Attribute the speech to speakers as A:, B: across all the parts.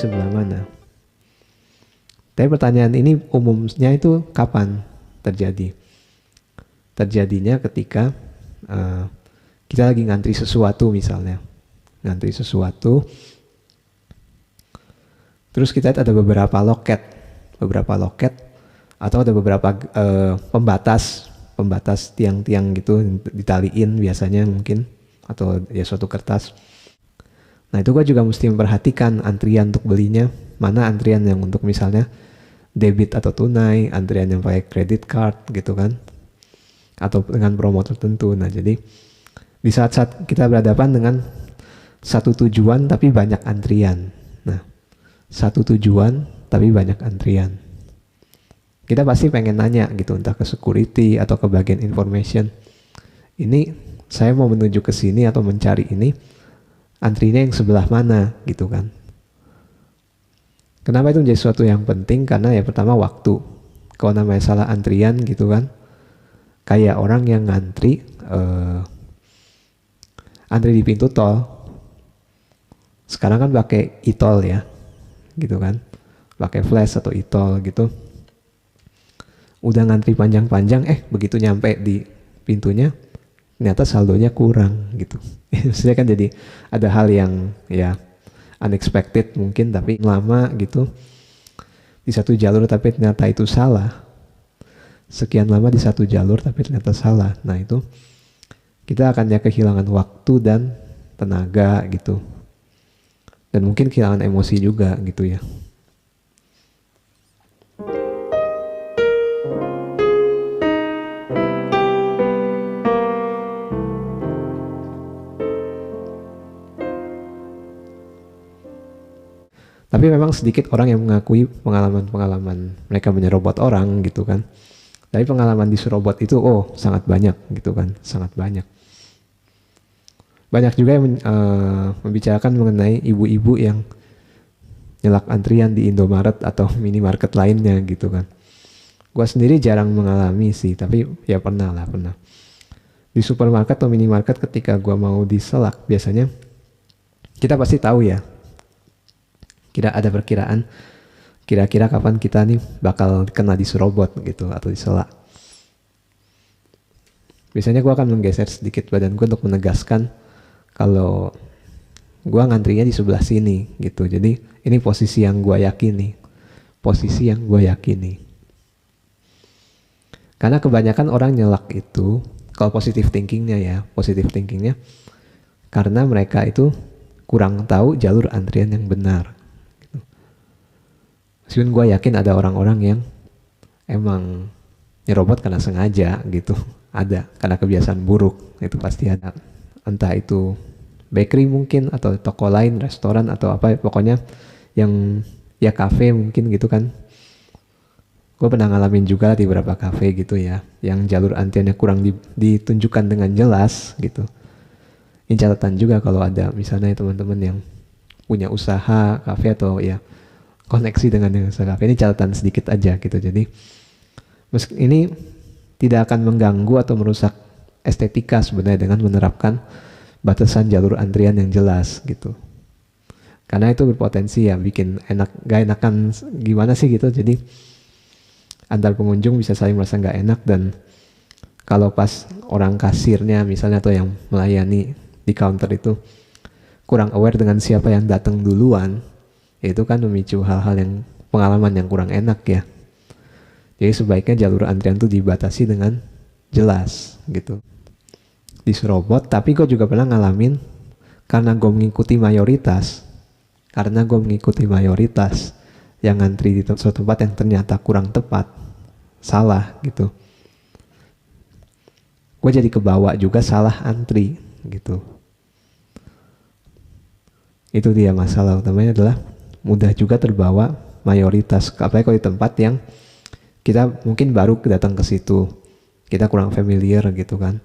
A: sebelah mana. Tapi pertanyaan ini umumnya itu kapan terjadi? Terjadinya ketika kita lagi ngantri sesuatu misalnya. Ngantri sesuatu, terus kita lihat ada beberapa loket atau ada beberapa pembatas tiang-tiang gitu ditaliin biasanya mungkin, atau ya suatu kertas. Nah itu gue juga mesti memperhatikan antrian untuk belinya, mana antrian yang untuk misalnya debit atau tunai, antrian yang pakai credit card gitu kan, atau dengan promo tertentu. Nah jadi di saat-saat kita berhadapan dengan satu tujuan tapi banyak antrian. Nah satu tujuan tapi banyak antrian, kita pasti pengen nanya gitu, entah ke security atau ke bagian information, ini saya mau menuju ke sini atau mencari ini, antrinya yang sebelah mana gitu kan. Kenapa itu menjadi sesuatu yang penting? Karena ya pertama waktu. Kalau namanya salah antrian gitu kan, kayak orang yang ngantri antri di pintu tol. Sekarang kan pakai e-tol ya gitu kan, pakai flash atau e-tol gitu. Udah ngantri panjang-panjang, begitu nyampe di pintunya ternyata saldonya kurang gitu. Maksudnya kan jadi ada hal yang ya unexpected mungkin, tapi lama gitu di satu jalur tapi ternyata itu salah. Sekian lama di satu jalur tapi ternyata salah. Nah itu kita akan ya kehilangan waktu dan tenaga gitu. Dan mungkin kehilangan emosi juga gitu ya. Tapi memang sedikit orang yang mengakui pengalaman-pengalaman mereka menyerobot orang gitu kan. Tapi pengalaman diserobot itu sangat banyak gitu kan, sangat banyak. Banyak juga yang membicarakan mengenai ibu-ibu yang nyelak antrian di Indomaret atau minimarket lainnya gitu kan. Gua sendiri jarang mengalami sih, tapi ya pernah. Di supermarket atau minimarket ketika gua mau diselak, biasanya kita pasti tahu ya, ada perkiraan kira-kira kapan kita nih bakal kena diserobot gitu atau diselak. Biasanya gue akan menggeser sedikit badan gue untuk menegaskan kalau gue ngantrinya di sebelah sini gitu. Jadi ini posisi yang gue yakini, karena kebanyakan orang nyelak itu, kalau positive thinkingnya karena mereka itu kurang tahu jalur antrian yang benar. Meskipun gue yakin ada orang-orang yang emang nyerobot karena sengaja gitu, ada karena kebiasaan buruk, itu pasti ada. Entah itu bakery mungkin, atau toko lain, restoran atau apa, pokoknya yang ya kafe mungkin gitu kan. Gue pernah ngalamin juga di beberapa kafe gitu ya, yang jalur antriannya kurang ditunjukkan dengan jelas gitu. Ini catatan juga kalau ada misalnya teman-teman yang punya usaha kafe atau ya koneksi dengan yang usaha kafe, ini catatan sedikit aja gitu. Jadi ini tidak akan mengganggu atau merusak estetika sebenarnya dengan menerapkan batasan jalur antrian yang jelas gitu. Karena itu berpotensi ya bikin gak enakan gimana sih gitu. Jadi antar pengunjung bisa saling merasa gak enak, dan kalau pas orang kasirnya misalnya atau yang melayani di counter itu kurang aware dengan siapa yang datang duluan, itu kan memicu hal-hal yang pengalaman yang kurang enak ya. Jadi sebaiknya jalur antrian itu dibatasi dengan jelas gitu. Diserobot, tapi gue juga pernah ngalamin karena gue mengikuti mayoritas yang ngantri di suatu tempat yang ternyata kurang tepat, salah gitu. Gue jadi kebawa juga salah antri gitu. Itu dia masalah utamanya adalah mudah juga terbawa mayoritas, apalagi kalau di tempat yang kita mungkin baru datang ke situ, kita kurang familiar gitu kan.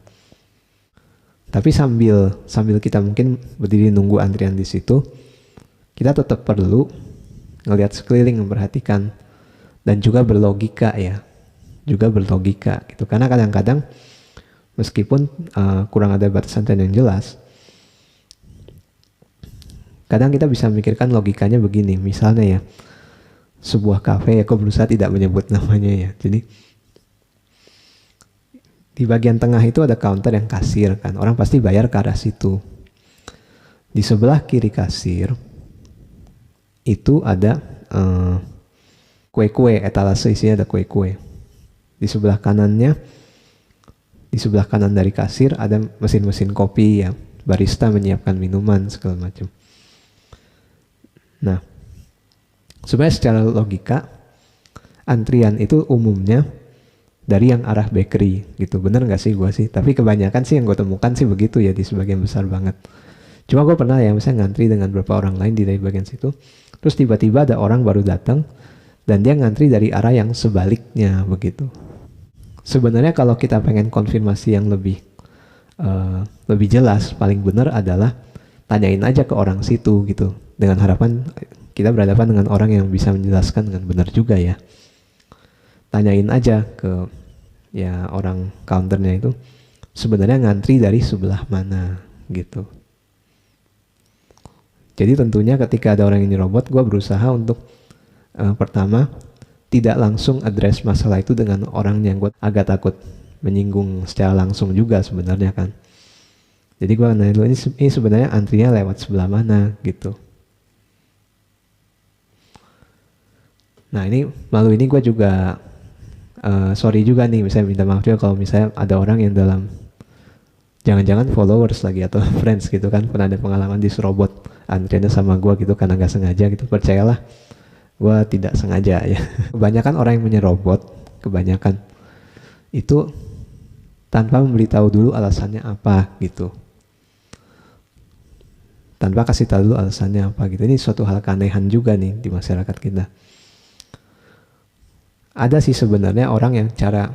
A: Tapi sambil kita mungkin berdiri nunggu antrian di situ, kita tetap perlu ngelihat sekeliling, memperhatikan, dan juga berlogika gitu. Karena kadang-kadang meskipun kurang ada batasan yang jelas, Kadang kita bisa memikirkan logikanya begini, misalnya ya, sebuah kafe, aku berusaha tidak menyebut namanya ya. Jadi di bagian tengah itu ada counter yang kasir kan, orang pasti bayar ke arah situ. Di sebelah kiri kasir itu ada kue-kue, etalase isinya ada kue-kue. Di sebelah kanannya, di sebelah kanan dari kasir ada mesin-mesin kopi ya, barista menyiapkan minuman segala macam. Nah, sebenarnya secara logika antrian itu umumnya dari yang arah bakery gitu, bener nggak sih gue sih? Tapi kebanyakan sih yang gue temukan sih begitu ya, di sebagian besar banget. Cuma gue pernah ya misalnya ngantri dengan beberapa orang lain di dari bagian situ, terus tiba-tiba ada orang baru datang dan dia ngantri dari arah yang sebaliknya begitu. Sebenarnya kalau kita pengen konfirmasi yang lebih jelas, paling benar adalah tanyain aja ke orang situ gitu, dengan harapan kita berhadapan dengan orang yang bisa menjelaskan dengan benar juga ya. Tanyain aja ke ya orang counternya itu sebenarnya ngantri dari sebelah mana gitu. Jadi tentunya ketika ada orang yang nyerobot, gue berusaha untuk pertama tidak langsung address masalah itu dengan orang yang gue agak takut menyinggung secara langsung juga sebenarnya kan. Jadi gue nanya dulu, ini sebenarnya antrinya lewat sebelah mana gitu. Nah ini malu ini gue juga sorry juga nih, misalnya minta maaf juga kalau misalnya ada orang yang dalam jangan-jangan followers lagi atau friends gitu kan, pernah ada pengalaman diserobot antriannya sama gue gitu karena gak sengaja gitu. Percayalah, gue tidak sengaja ya. Kebanyakan orang yang menyerobot, kebanyakan itu tanpa memberitahu dulu alasannya apa gitu, tanpa kasih tahu dulu alasannya apa gitu. Ini suatu hal keanehan juga nih di masyarakat kita. Ada sih sebenarnya orang yang cara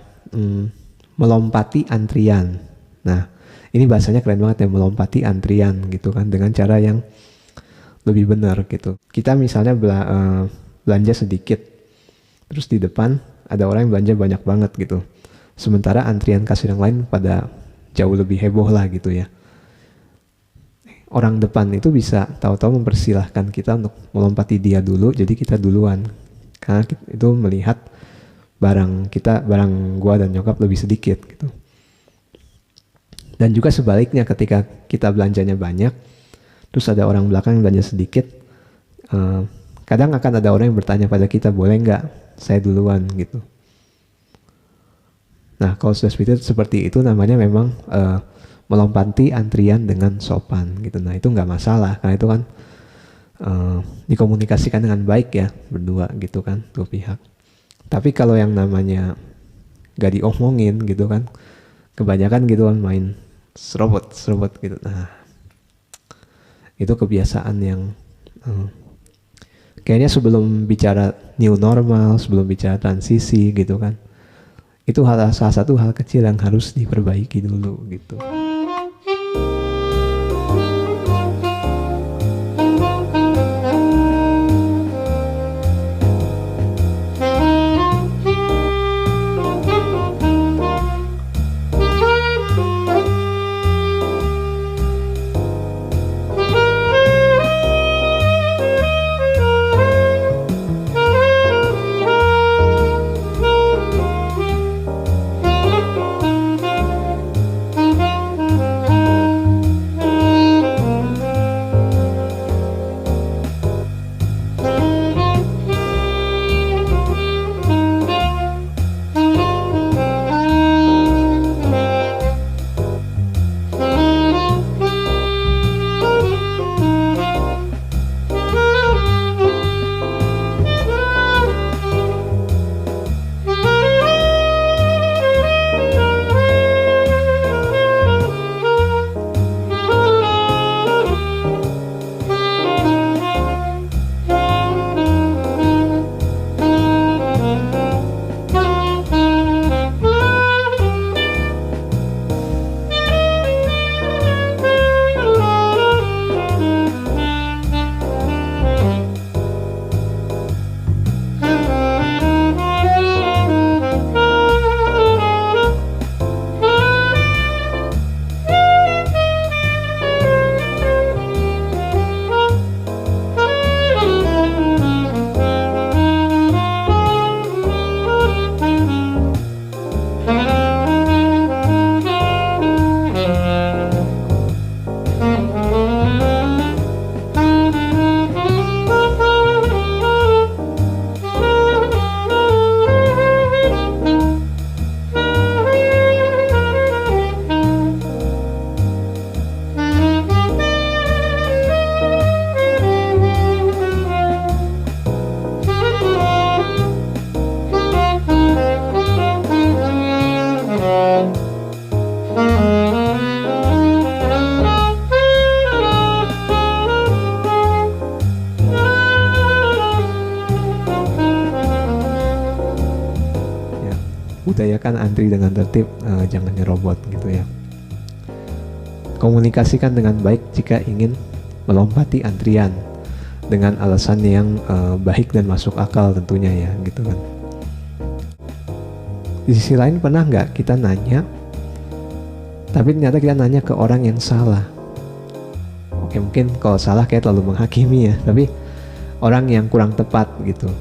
A: melompati antrian. Nah, ini bahasanya keren banget ya, melompati antrian gitu kan, dengan cara yang lebih benar gitu. Kita misalnya belanja sedikit, terus di depan ada orang yang belanja banyak banget gitu. Sementara antrian kasir yang lain pada jauh lebih heboh lah gitu ya. Orang depan itu bisa tahu-tahu mempersilahkan kita untuk melompati dia dulu, jadi kita duluan. Karena itu melihat barang gua dan nyokap lebih sedikit gitu. Dan juga sebaliknya, ketika kita belanjanya banyak, terus ada orang belakang yang belanja sedikit, kadang akan ada orang yang bertanya pada kita, boleh nggak saya duluan gitu. Nah kalau sudah seperti itu namanya memang melompati antrian dengan sopan gitu. Nah itu nggak masalah, karena itu kan dikomunikasikan dengan baik ya, berdua gitu kan, dua pihak. Tapi kalau yang namanya gak diomongin gitu kan, kebanyakan gitu kan main serobot gitu. Nah itu kebiasaan yang kayaknya sebelum bicara new normal, sebelum bicara transisi gitu kan, itu salah satu hal kecil yang harus diperbaiki dulu gitu. ngantri dengan tertib, jangan nyerobot gitu ya. Komunikasikan dengan baik jika ingin melompati antrian dengan alasan yang baik dan masuk akal tentunya ya gitu kan. Di sisi lain, pernah nggak kita nanya tapi ternyata kita nanya ke orang yang salah? Oke, mungkin kalau salah kayak terlalu menghakimi ya, tapi orang yang kurang tepat gitu.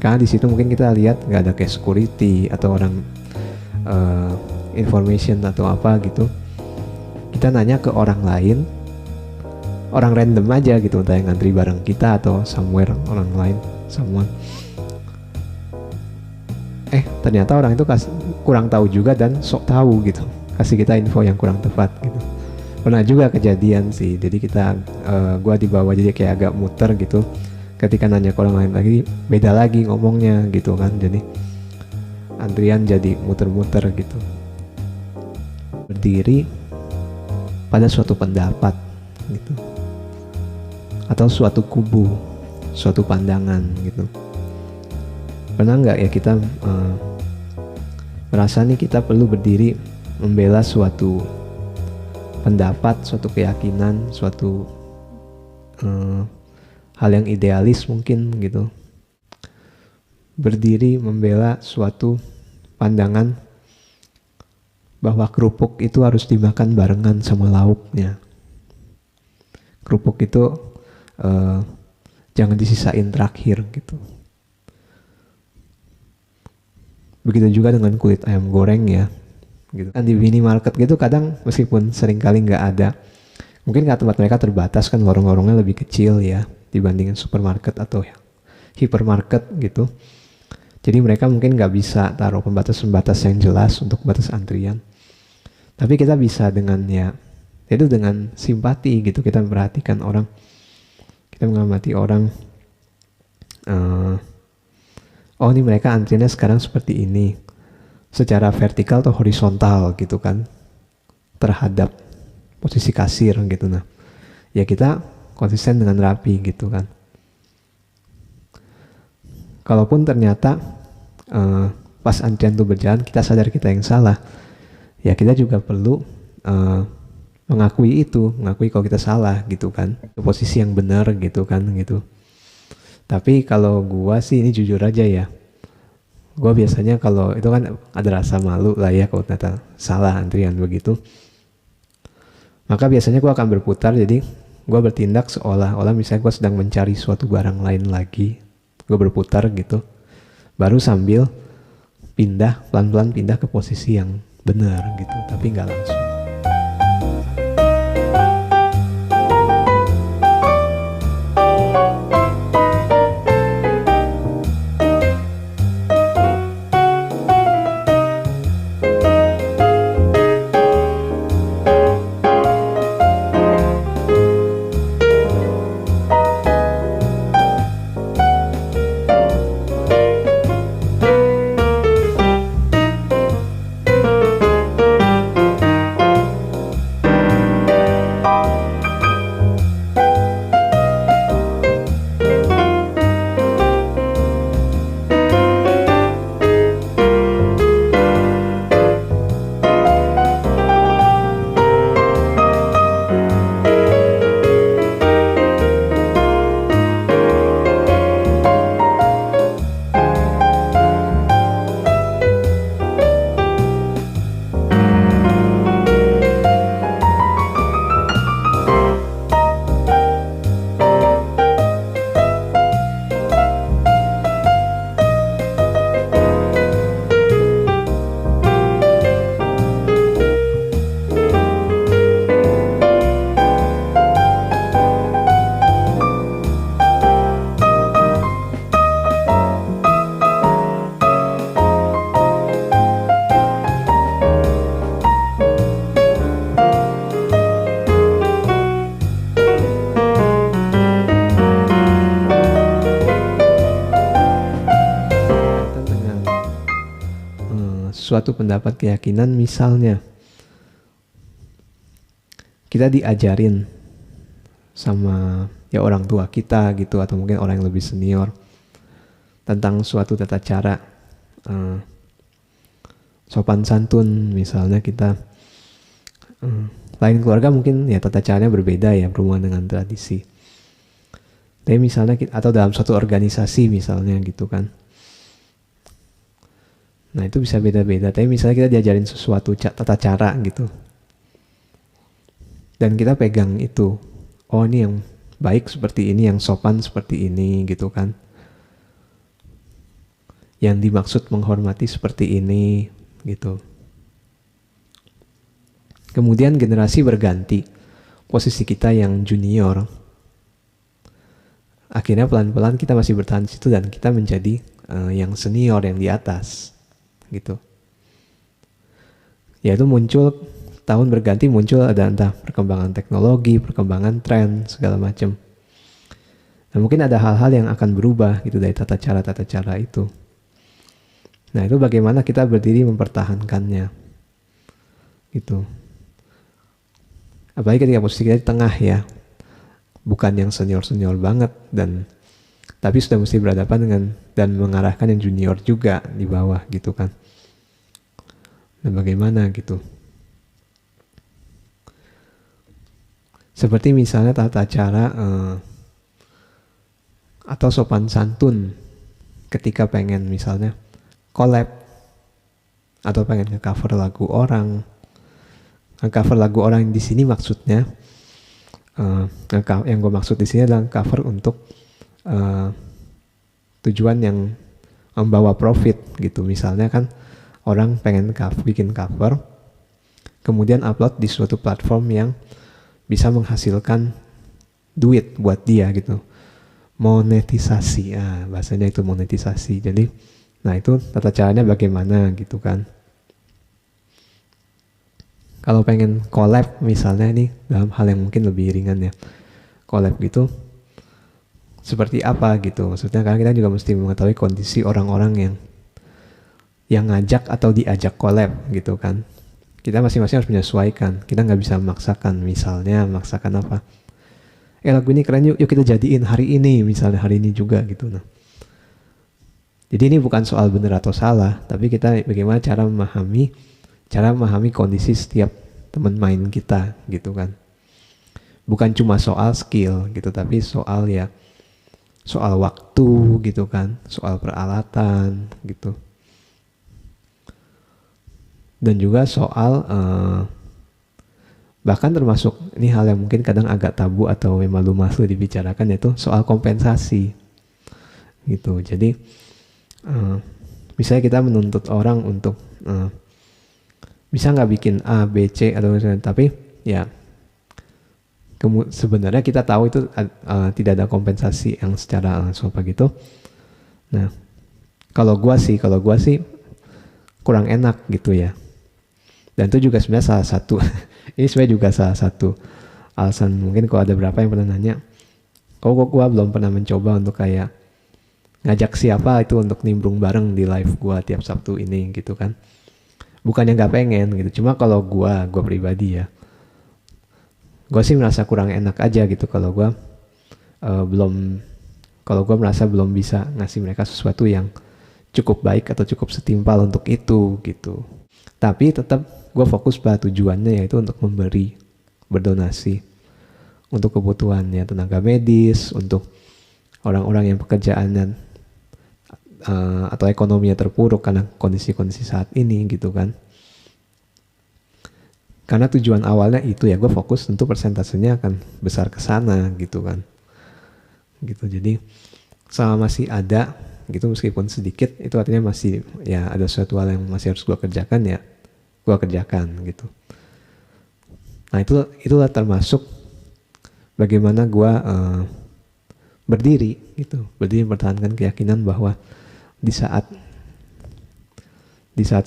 A: Karena di situ mungkin kita lihat nggak ada kayak security atau orang information atau apa gitu. Kita nanya ke orang lain, orang random aja gitu, entah yang ngantri bareng kita atau somewhere orang lain, someone. Ternyata orang itu kurang tahu juga dan sok tahu gitu, kasih kita info yang kurang tepat gitu. Pernah juga kejadian sih, jadi gua dibawa jadi kayak agak muter gitu. Ketika nanya ke orang lain lagi, beda lagi ngomongnya gitu kan, jadi antrian jadi muter-muter gitu. Berdiri pada suatu pendapat gitu, atau suatu kubu, suatu pandangan gitu. Pernah nggak ya kita merasa nih kita perlu berdiri membela suatu pendapat, suatu keyakinan, suatu hal yang idealis mungkin gitu. Berdiri membela suatu pandangan bahwa kerupuk itu harus dimakan barengan sama lauknya. Kerupuk itu jangan disisain terakhir gitu. Begitu juga dengan kulit ayam goreng ya. Gitu kan di minimarket gitu kadang meskipun seringkali nggak ada, mungkin karena tempat mereka terbatas kan, lorong-lorongnya lebih kecil ya dibandingin supermarket atau ya hipermarket gitu. Jadi mereka mungkin nggak bisa taruh pembatas-pembatas yang jelas untuk batas antrian. Tapi kita bisa dengan itu dengan simpati gitu, kita memperhatikan orang, kita mengamati orang. Oh ini mereka antriannya sekarang seperti ini, secara vertikal atau horizontal gitu kan, terhadap posisi kasir gitu. Nah, ya kita konsisten dengan rapi gitu kan. Kalaupun ternyata pas antrian itu berjalan kita sadar kita yang salah, ya kita juga perlu mengakui kalau kita salah gitu kan, posisi yang benar gitu kan gitu. Tapi kalau gua sih ini jujur aja ya, gua biasanya kalau itu kan ada rasa malu lah ya kalau ternyata salah antrian begitu, maka biasanya gua akan berputar. Jadi gua bertindak seolah-olah misalnya gua sedang mencari suatu barang lain lagi, gua berputar gitu, baru sambil pelan-pelan pindah ke posisi yang benar gitu, tapi nggak langsung. Suatu pendapat keyakinan, misalnya kita diajarin sama ya orang tua kita gitu, atau mungkin orang yang lebih senior tentang suatu tata cara sopan santun, misalnya kita lain keluarga mungkin ya tata caranya berbeda ya berhubungan dengan tradisi. Tapi misalnya atau dalam suatu organisasi misalnya gitu kan. Nah itu bisa beda-beda. Tapi misalnya kita diajarin sesuatu tata cara gitu. Dan kita pegang itu. Oh ini yang baik seperti ini, yang sopan seperti ini gitu kan. Yang dimaksud menghormati seperti ini gitu. Kemudian generasi berganti. Posisi kita yang junior. Akhirnya pelan-pelan kita masih bertahan di situ dan kita menjadi yang senior, yang di atas gitu. Yaitu muncul, tahun berganti muncul ada entah perkembangan teknologi, perkembangan tren, segala macam. Nah mungkin ada hal-hal yang akan berubah gitu dari tata cara itu. Nah itu bagaimana kita berdiri mempertahankannya gitu. Apalagi ketika posisi kita di tengah ya, bukan yang senior-senior banget tapi sudah mesti berhadapan dengan dan mengarahkan yang junior juga di bawah gitu kan. Dan bagaimana gitu. Seperti misalnya tata cara atau sopan santun ketika pengen misalnya collab atau pengen nge-cover lagu orang. Nge-cover lagu orang di sini maksudnya yang gue maksud di sini adalah cover untuk tujuan yang membawa profit gitu. Misalnya kan orang pengen bikin cover, kemudian upload di suatu platform yang bisa menghasilkan duit buat dia gitu. Monetisasi, bahasanya itu monetisasi. Jadi, nah itu tata caranya bagaimana gitu kan. Kalau pengen collab misalnya nih dalam hal yang mungkin lebih ringan ya, collab gitu seperti apa gitu. Maksudnya karena kita juga mesti mengetahui kondisi orang-orang yang ngajak atau diajak collab gitu kan. Kita masing-masing harus menyesuaikan. Kita nggak bisa memaksakan. Misalnya memaksakan apa? Lagu ini keren, yuk kita jadiin hari ini, misalnya hari ini juga gitu. Nah, jadi ini bukan soal benar atau salah, tapi kita bagaimana cara memahami kondisi setiap teman main kita gitu kan. Bukan cuma soal skill gitu, tapi soal waktu gitu kan, soal peralatan gitu. Dan juga soal bahkan termasuk ini hal yang mungkin kadang agak tabu atau malu-malu dibicarakan, yaitu soal kompensasi gitu. Jadi misalnya kita menuntut orang untuk bisa nggak bikin A, B, C atau tapi ya sebenarnya kita tahu itu tidak ada kompensasi yang secara langsung apa gitu. Nah kalau gua sih kurang enak gitu ya. Dan itu juga sebenarnya salah satu ini sebenarnya juga salah satu alasan mungkin kalau ada berapa yang pernah nanya, kok gue belum pernah mencoba untuk kayak ngajak siapa itu untuk nimbrung bareng di live gue tiap Sabtu ini gitu kan. Bukannya nggak pengen gitu, cuma kalau gue pribadi ya, gue sih merasa kurang enak aja gitu kalau gue merasa belum bisa ngasih mereka sesuatu yang cukup baik atau cukup setimpal untuk itu gitu. Tapi tetap gue fokus pada tujuannya, yaitu untuk memberi, berdonasi untuk kebutuhannya tenaga medis, untuk orang-orang yang pekerjaannya atau ekonominya terpuruk karena kondisi-kondisi saat ini gitu kan. Karena tujuan awalnya itu ya, gue fokus tentu persentasenya akan besar ke sana gitu kan. Gitu, jadi selama masih ada gitu meskipun sedikit, itu artinya masih ya ada suatu hal yang masih harus gue kerjakan ya, gue kerjakan gitu. Nah itulah termasuk bagaimana gue berdiri mempertahankan keyakinan bahwa di saat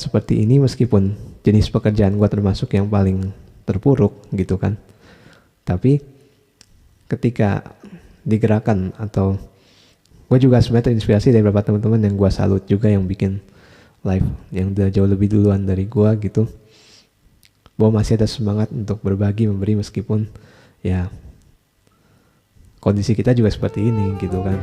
A: seperti ini, meskipun jenis pekerjaan gue termasuk yang paling terpuruk gitu kan, tapi ketika digerakkan atau gue juga sebenarnya terinspirasi dari beberapa teman-teman yang gue salut juga yang bikin live yang udah jauh lebih duluan dari gue gitu, bahwa masih ada semangat untuk berbagi, memberi meskipun ya kondisi kita juga seperti ini gitu kan.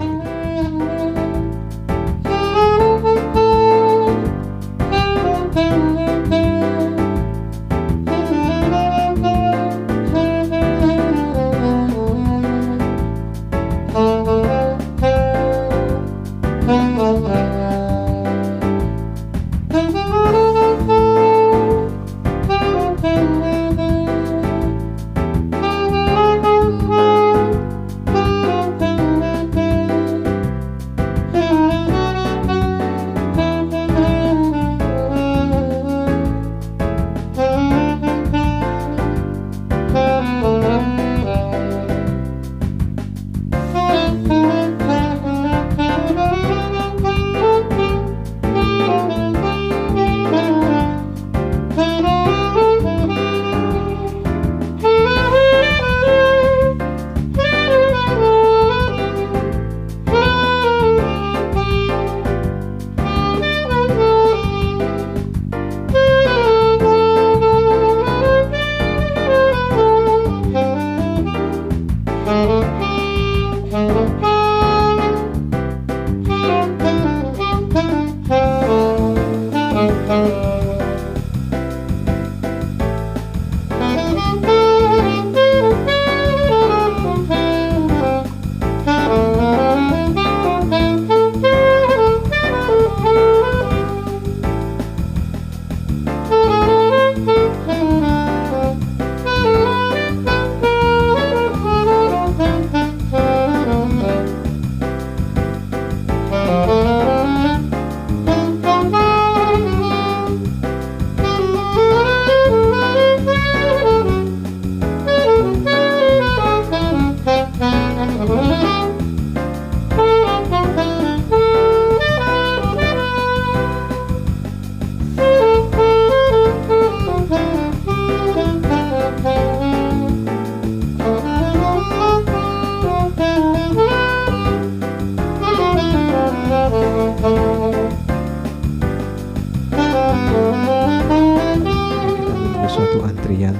A: antrian,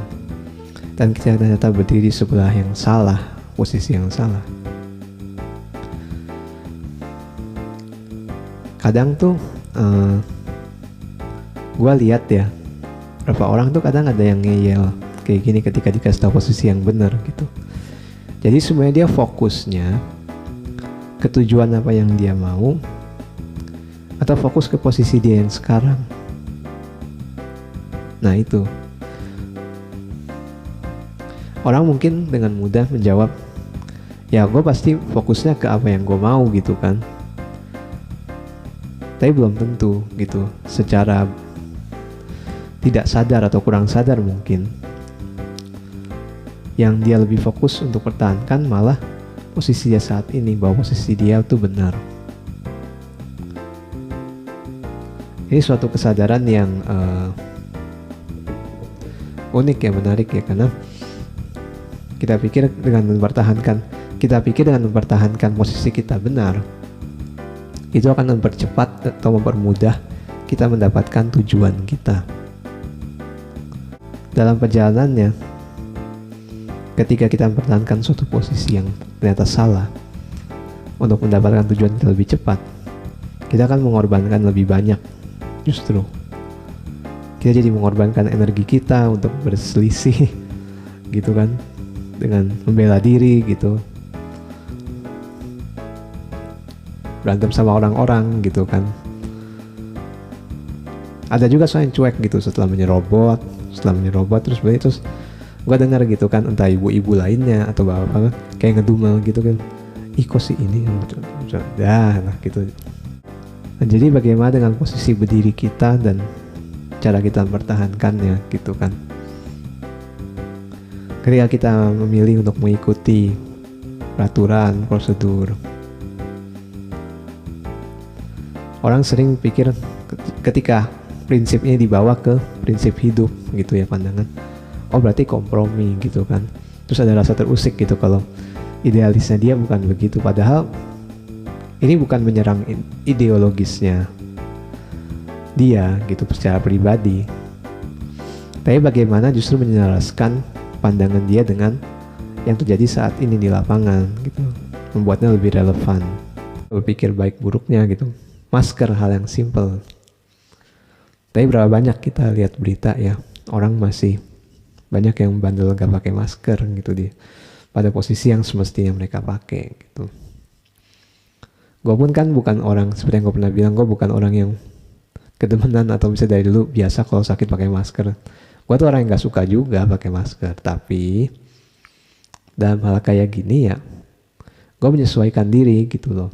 A: dan kita ternyata berdiri sebelah yang salah, posisi yang salah. Kadang tuh gue lihat ya, beberapa orang tuh kadang ada yang ngeyel kayak gini ketika dikasih tahu posisi yang benar gitu. Jadi sebenarnya dia fokusnya ke tujuan apa yang dia mau, atau fokus ke posisi dia yang sekarang. Nah itu, orang mungkin dengan mudah menjawab, ya gue pasti fokusnya ke apa yang gue mau gitu kan. Tapi belum tentu gitu, secara tidak sadar atau kurang sadar mungkin, yang dia lebih fokus untuk pertahankan malah posisi dia saat ini, bahwa posisi dia itu benar. Ini suatu kesadaran yang unik ya, menarik ya, karena kita pikir dengan mempertahankan posisi kita benar, itu akan mempercepat atau mempermudah kita mendapatkan tujuan kita. Dalam perjalanannya, ketika kita mempertahankan suatu posisi yang ternyata salah untuk mendapatkan tujuan kita lebih cepat, kita akan mengorbankan lebih banyak. Justru kita jadi mengorbankan energi kita untuk berselisih gitu kan, dengan membela diri gitu, berantem sama orang-orang gitu kan. Ada juga soal yang cuek gitu setelah menyerobot terus gue dengar gitu kan, entah ibu-ibu lainnya atau bapak kayak ngedumel gitu kan, ih kok si ini nah gitu. Nah, jadi bagaimana dengan posisi berdiri kita dan cara kita mempertahankannya gitu kan. Ketika kita memilih untuk mengikuti peraturan, prosedur, orang sering pikir ketika prinsipnya dibawa ke prinsip hidup gitu ya, pandangan, oh berarti kompromi gitu kan. Terus ada rasa terusik gitu kalau idealisnya dia bukan begitu. Padahal ini bukan menyerang ideologisnya dia gitu secara pribadi, tapi bagaimana justru menyelaraskan pandangan dia dengan yang terjadi saat ini di lapangan gitu, membuatnya lebih relevan. Berpikir baik buruknya gitu. Masker, hal yang simple, tapi berapa banyak kita lihat berita ya, orang masih banyak yang bandel gak pakai masker gitu pada posisi yang semestinya mereka pakai gitu. Gue pun kan bukan orang, seperti yang gue pernah bilang, gue bukan orang yang kedemenan atau bisa dari dulu biasa kalau sakit pakai masker. Gue tuh orang yang gak suka juga pakai masker, tapi dalam hal kayak gini ya, gue menyesuaikan diri gitu loh.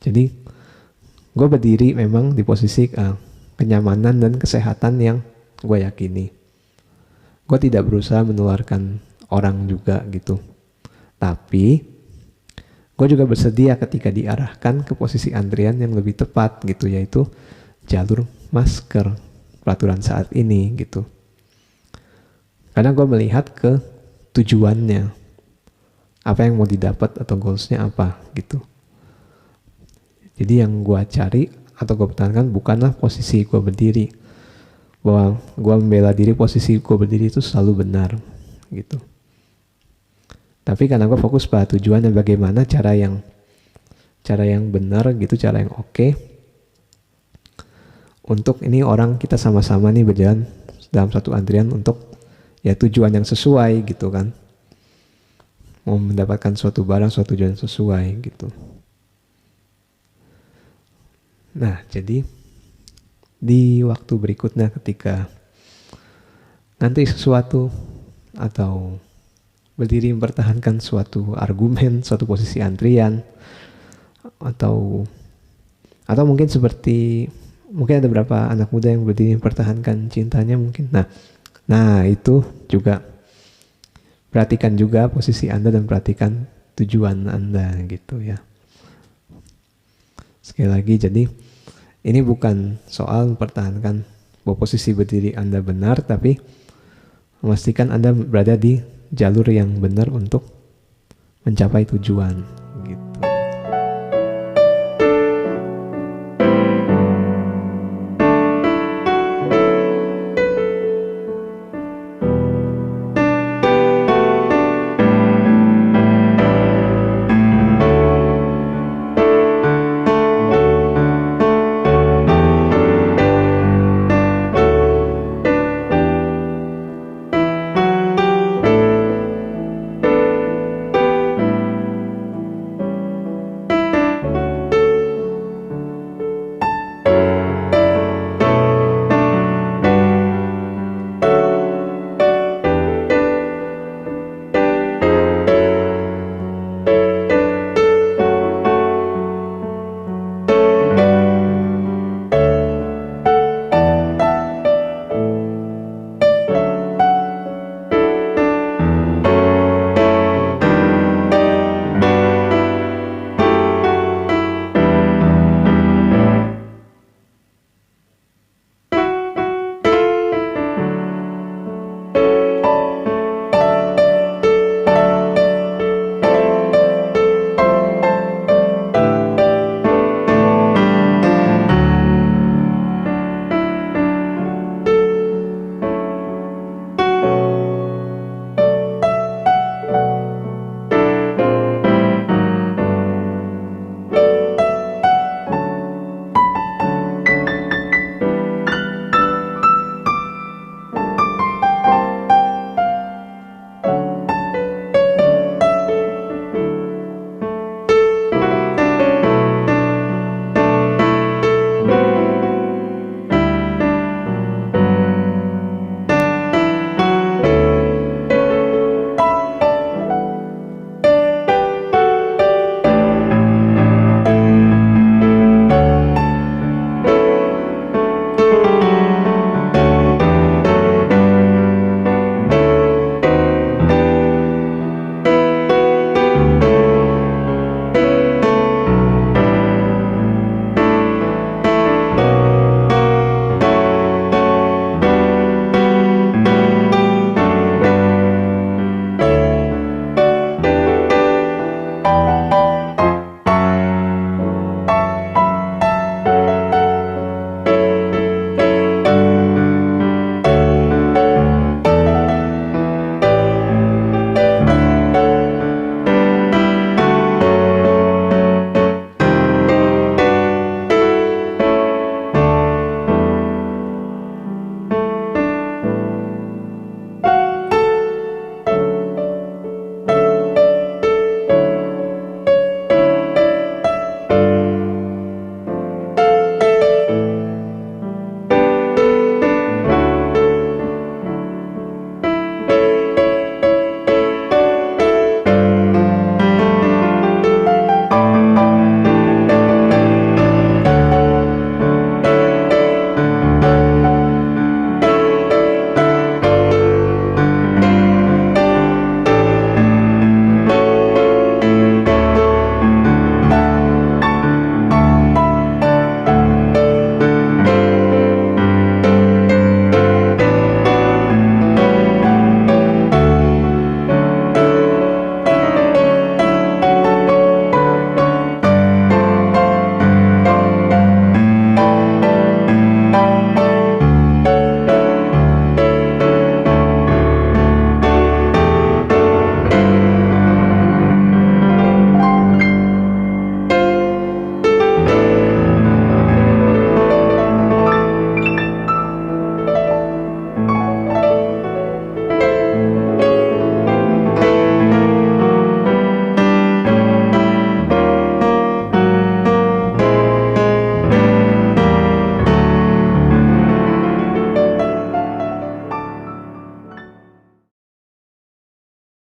A: Jadi gue berdiri memang di posisi kenyamanan dan kesehatan yang gue yakini. Gue tidak berusaha menularkan orang juga gitu. Tapi gue juga bersedia ketika diarahkan ke posisi antrian yang lebih tepat gitu, yaitu jalur masker, peraturan saat ini gitu. Karena gue melihat ke tujuannya, apa yang mau didapat atau goalsnya apa gitu. Jadi yang gue cari atau gue pertahankan bukanlah posisi gue berdiri, bahwa gue membela diri posisi gue berdiri itu selalu benar gitu. Tapi karena gue fokus pada tujuan dan bagaimana cara yang benar gitu, cara yang oke, untuk ini orang kita sama-sama nih berjalan dalam satu antrian untuk ya tujuan yang sesuai gitu kan, mau mendapatkan suatu barang, suatu tujuan sesuai gitu. Nah, jadi di waktu berikutnya ketika nanti sesuatu atau berdiri mempertahankan suatu argumen, suatu posisi antrian, atau mungkin seperti mungkin ada beberapa anak muda yang berdiri mempertahankan cintanya mungkin. Nah itu juga perhatikan juga posisi Anda dan perhatikan tujuan Anda gitu ya. Sekali lagi, jadi ini bukan soal mempertahankan bahwa posisi berdiri Anda benar, tapi memastikan Anda berada di jalur yang benar untuk mencapai tujuan gitu.